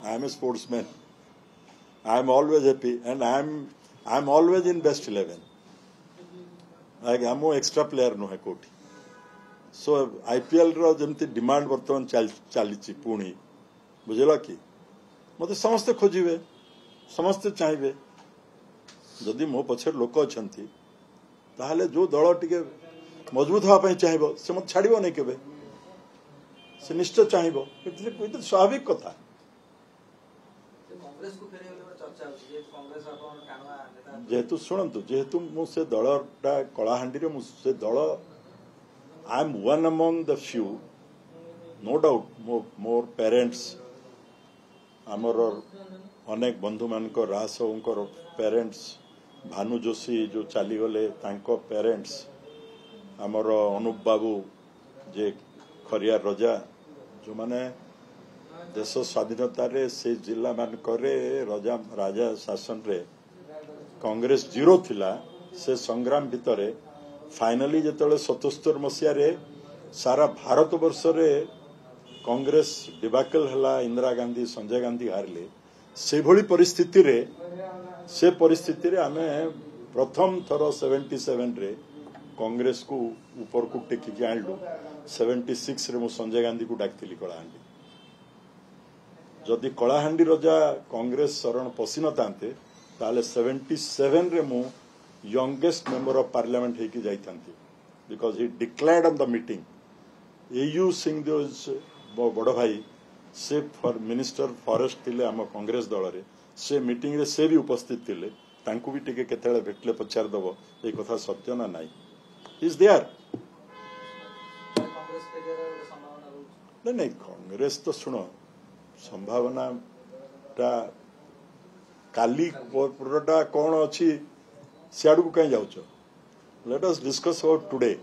I am a sportsman. I am always happy, and I am always in best 11. Like I am extra player no है कोठी. So IPL रो जमती demand वर्तमान चली पुणी बुझेला कि मते समस्ते खोजिबे समस्ते चाहिए जदि मो पछे लोक अछंती ताहले जो दल टिके मजबूत हवा पई चाहिबो से मत छाड़िबो नै केबे से निश्चय चाहिबो इतने स्वाभाविक कथा कांग्रेस को फेरे वाला चर्चा होची कांग्रेस आपन कानवा नेता जेहेतु शुणु जेहेतु मु से दलटा कलाहांडी रे मु से दल I am one among the few no doubt more parents आमर अनेक बंधु मान रासों पेरेंट्स भानु जोशी जो चलीगले पेरेंट्स आमर अनुप बाबू जे खरिया रजा जो माने देश स्वाधीनता रे से जिला मानक रजा राजा शासन रे कांग्रेस जीरो थिला से संग्राम भितर फाइनली जिते 77 मसीह सारा भारत वर्ष रे कांग्रेस डिबाकल हला इंदिरा गांधी संजय गांधी हारले से भली परिस्थिति रे आमे प्रथम थर 77 रे कांग्रेस को ऊपर को टेकिक आनलु 76 रे मु संजय गांधी को डाकतिली कलाहांडी जदि कलाहांडी रजा कांग्रेस शरण पसी न तांते ताले 77 रे मु यंगेस्ट मेंबर ऑफ पार्लियामेंट हेकी जाइथांती because he declared on the meeting एयू सिंहदेव बड़ भाई से फॉर मिनिस्टर फॉरेस्ट थिले आम कांग्रेस दल रे से मीटिंग रे से भी उपस्थित थिले तांकु भी टिके केतेले भेटले पचार दबो ए कथा सत्य ना नाही इज देयर कांग्रेस फेरे वाला संभावना रहउची नहीं कांग्रेस तो सुनो संभावना टा काली पुरटा कौन अच्छी सियाड़ को कहीं जाऊच let us discuss about today.